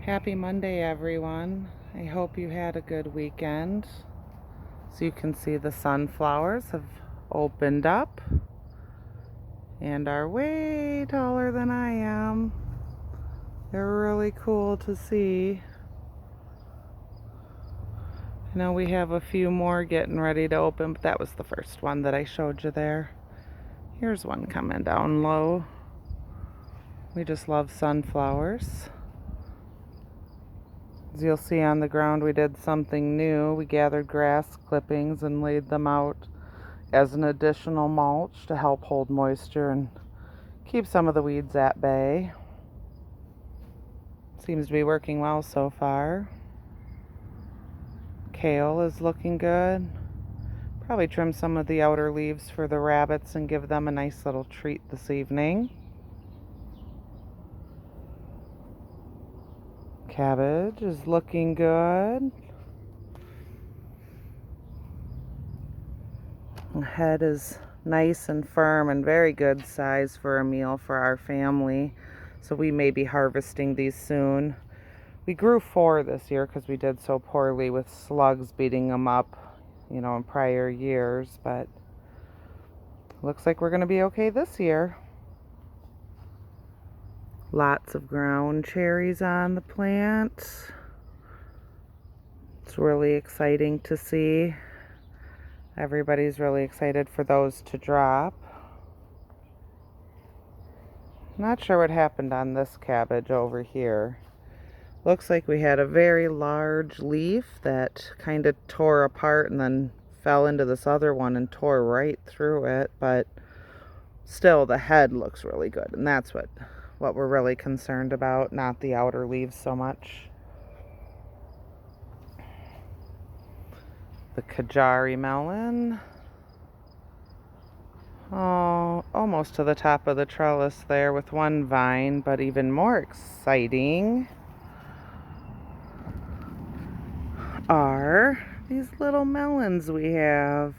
Happy Monday, everyone. I hope you had a good weekend. So you can see the sunflowers have opened up and are way taller than I am. They're really cool to see. I know we have a few more getting ready to open, but that was the first one that I showed you there. Here's one coming down low. We just love sunflowers. As you'll see on the ground, we did something new. We gathered grass clippings and laid them out as an additional mulch to help hold moisture and keep some of the weeds at bay. Seems to be working well so far. Kale is looking good. Probably trim some of the outer leaves for the rabbits and give them a nice little treat this evening. Cabbage is looking good. The head is nice and firm and very good size for a meal for our family. So we may be harvesting these soon. We grew 4 this year because we did so poorly with slugs beating them up, in prior years. But looks like we're going to be okay this year. Lots of ground cherries on the plant. It's really exciting to see. Everybody's really excited for those to drop. Not sure what happened on this cabbage over here. Looks like we had a very large leaf that kind of tore apart and then fell into this other one and tore right through it, but still the head looks really good, and that's what we're really concerned about, not the outer leaves so much. The Kajari melon. Oh, almost to the top of the trellis there with one vine, but even more exciting are these little melons we have.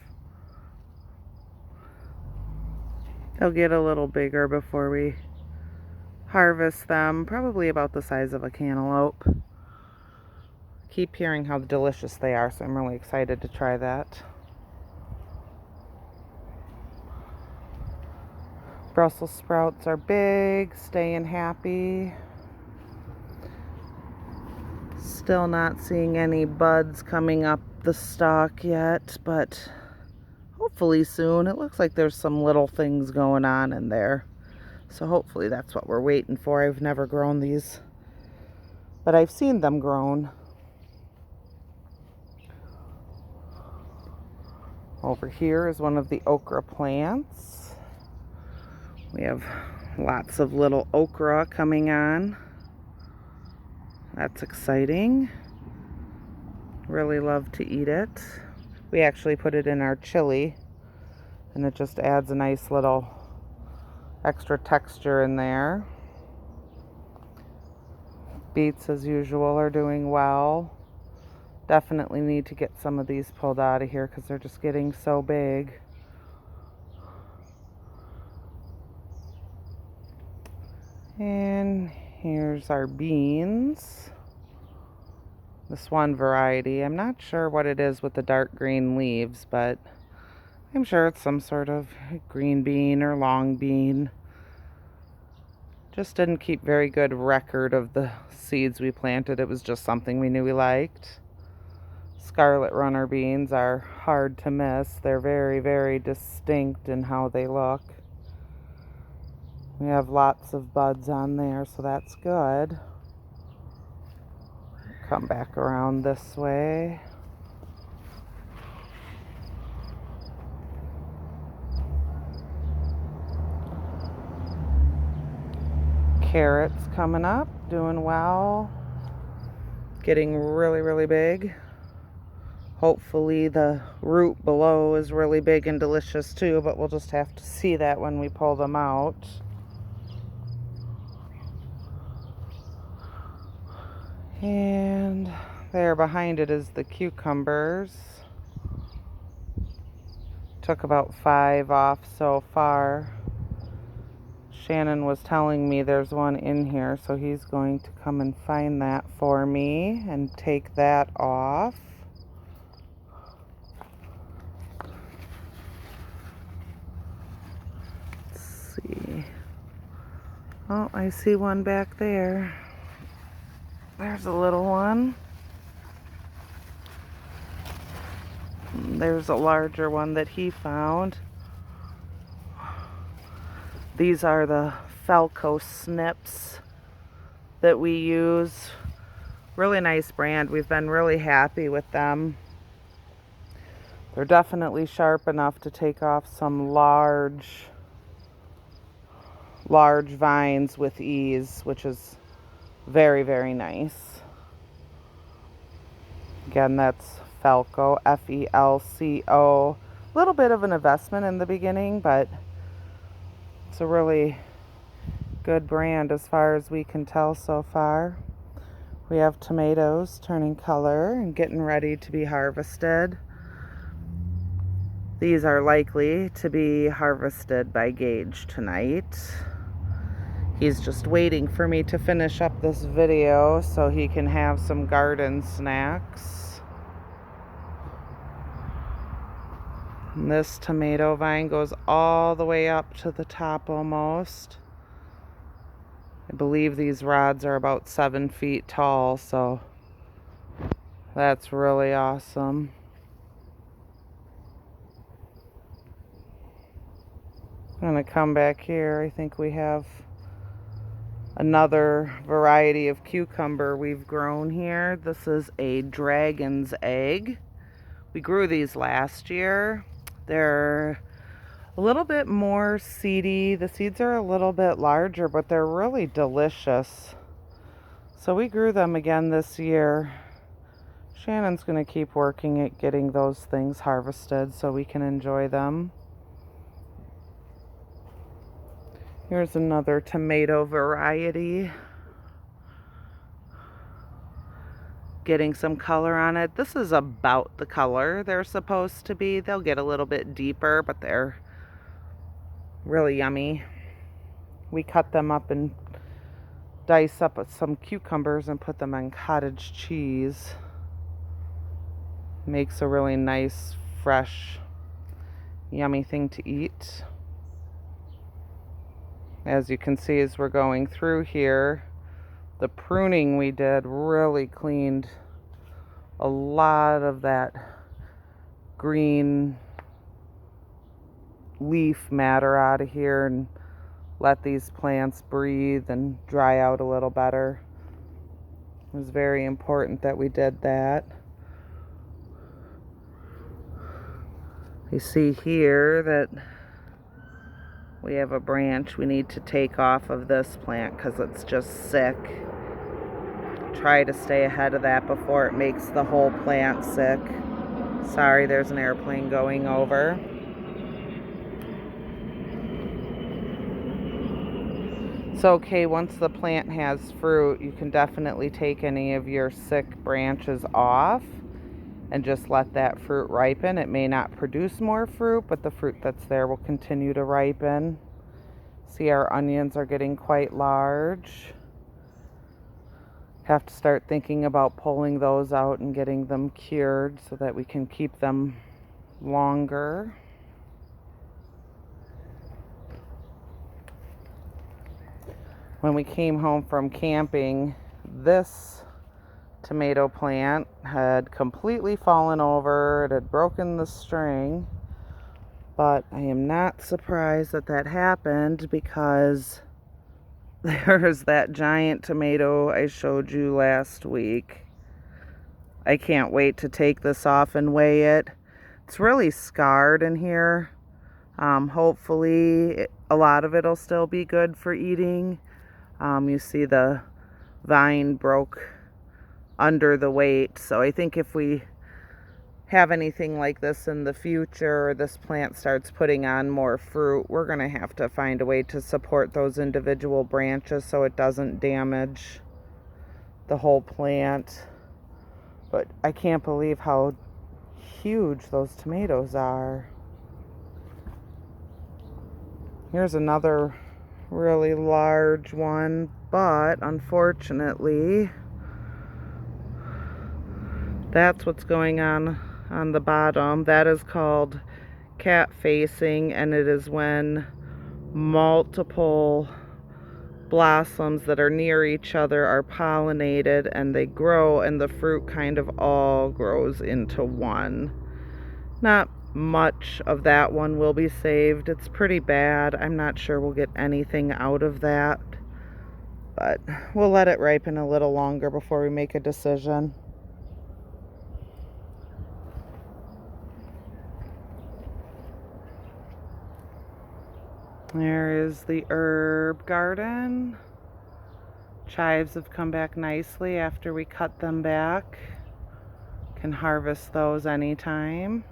They'll get a little bigger before we harvest them, probably about the size of a cantaloupe. Keep hearing how delicious they are, so I'm really excited to try that. Brussels sprouts are big, staying happy. Still not seeing any buds coming up the stalk yet, but hopefully soon. It looks like there's some little things going on in there. So hopefully that's what we're waiting for. I've never grown these, but I've seen them grown. Over here is one of the okra plants. We have lots of little okra coming on. That's exciting. Really love to eat it. We actually put it in our chili, and it just adds a nice little extra texture in there. Beets, as usual, are doing well. Definitely need to get some of these pulled out of here because they're just getting so big. And here's our beans. This one variety, I'm not sure what it is with the dark green leaves, but I'm sure it's some sort of green bean or long bean. Just didn't keep very good record of the seeds we planted. It was just something we knew we liked. Scarlet runner beans are hard to miss. They're very, very distinct in how they look. We have lots of buds on there, so that's good. Come back around this way. Carrots coming up, doing well. Getting really, really big. Hopefully the root below is really big and delicious too, but we'll just have to see that when we pull them out. And there behind it is the cucumbers. Took about 5 off so far. Shannon was telling me there's one in here, so he's going to come and find that for me and take that off. Let's see. Oh, I see one back there. There's a little one. There's a larger one that he found. These are the Falco snips that we use. Really nice brand. We've been really happy with them. They're definitely sharp enough to take off some large vines with ease, which is very, very nice. Again, that's Falco, F-E-L-C-O. A little bit of an investment in the beginning, but it's a really good brand as far as we can tell so far. We have tomatoes turning color and getting ready to be harvested. These are likely to be harvested by Gage tonight. He's just waiting for me to finish up this video so he can have some garden snacks. And this tomato vine goes all the way up to the top almost. I believe these rods are about 7 feet tall, so that's really awesome. I'm going to come back here. I think we have another variety of cucumber we've grown here. This is a dragon's egg. We grew these last year. They're a little bit more seedy. The seeds are a little bit larger, but they're really delicious. So we grew them again this year. Shannon's going to keep working at getting those things harvested so we can enjoy them. Here's another tomato variety. Getting some color on it. This is about the color they're supposed to be. They'll get a little bit deeper, but they're really yummy. We cut them up and dice up some cucumbers and put them on cottage cheese. Makes a really nice, fresh, yummy thing to eat. As you can see, as we're going through here, the pruning we did really cleaned a lot of that green leaf matter out of here and let these plants breathe and dry out a little better. It was very important that we did that. You see here that we have a branch we need to take off of this plant because it's just sick. Try to stay ahead of that before it makes the whole plant sick. Sorry, there's an airplane going over. It's okay, once the plant has fruit, you can definitely take any of your sick branches off and just let that fruit ripen. It may not produce more fruit, but the fruit that's there will continue to ripen. See, our onions are getting quite large. Have to start thinking about pulling those out and getting them cured so that we can keep them longer. When we came home from camping, this tomato plant had completely fallen over. It had broken the string, but I am not surprised that that happened because there's that giant tomato I showed you last week. I can't wait to take this off and weigh it. It's really scarred in here. Hopefully a lot of it'll still be good for eating. You see the vine broke under the weight, so I think if we have anything like this in the future, or this plant starts putting on more fruit, we're going to have to find a way to support those individual branches so it doesn't damage the whole plant. But I can't believe how huge those tomatoes are. Here's another really large one, but unfortunately, that's what's going on the bottom. That is called cat facing, and it is when multiple blossoms that are near each other are pollinated and they grow, and the fruit kind of all grows into one. Not much of that one will be saved. It's pretty bad. I'm not sure we'll get anything out of that, but we'll let it ripen a little longer before we make a decision. There is the herb garden. Chives have come back nicely after we cut them back. Can harvest those anytime.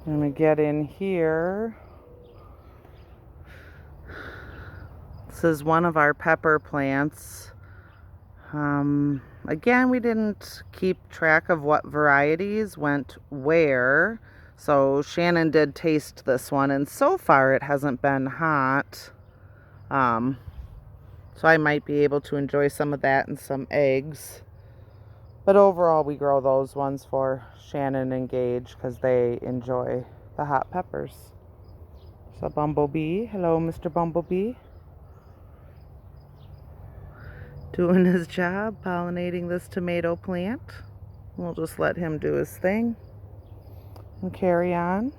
I'm gonna get in here. This is one of our pepper plants. Again, we didn't keep track of what varieties went where. So Shannon did taste this one, and so far it hasn't been hot. So I might be able to enjoy some of that and some eggs. But overall, we grow those ones for Shannon and Gage because they enjoy the hot peppers. So Bumblebee, hello Mr. Bumblebee. Doing his job, pollinating this tomato plant. We'll just let him do his thing and carry on.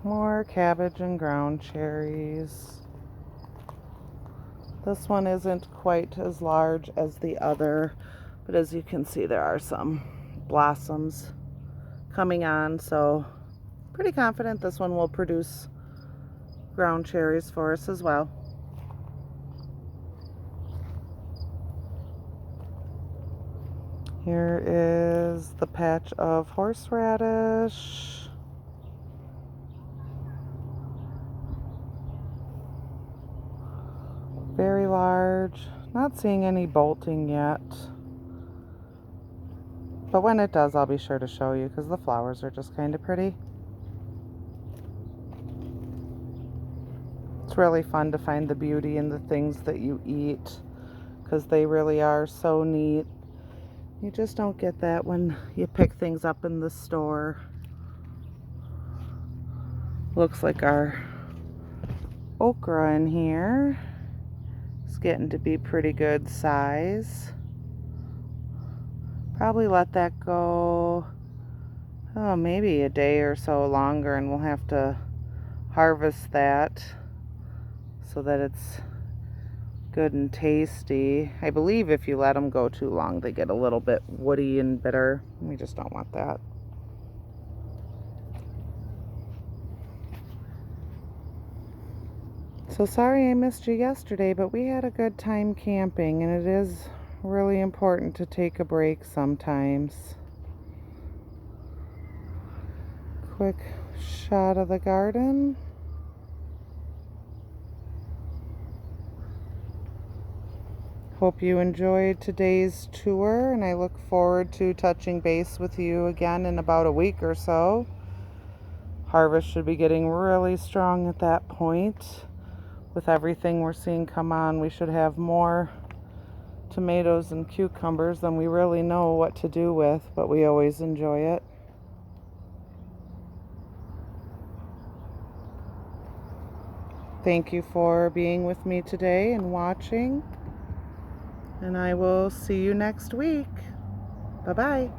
More cabbage and ground cherries. This one isn't quite as large as the other, but as you can see, there are some blossoms coming on, so pretty confident this one will produce ground cherries for us as well. Here is the patch of horseradish. Very large. Not seeing any bolting yet. But when it does, I'll be sure to show you because the flowers are just kind of pretty. It's really fun to find the beauty in the things that you eat because they really are so neat. You just don't get that when you pick things up in the store. Looks like our okra in here is getting to be pretty good size. Probably let that go, oh, maybe a day or so longer, and we'll have to harvest that so that it's good and tasty. I believe if you let them go too long, they get a little bit woody and bitter. We just don't want that. So sorry I missed you yesterday, but we had a good time camping, and it is really important to take a break sometimes. Quick shot of the garden. Hope you enjoyed today's tour, and I look forward to touching base with you again in about a week or so. Harvest should be getting really strong at that point. With everything we're seeing come on, we should have more tomatoes and cucumbers than we really know what to do with, but we always enjoy it. Thank you for being with me today and watching, and I will see you next week. Bye-bye.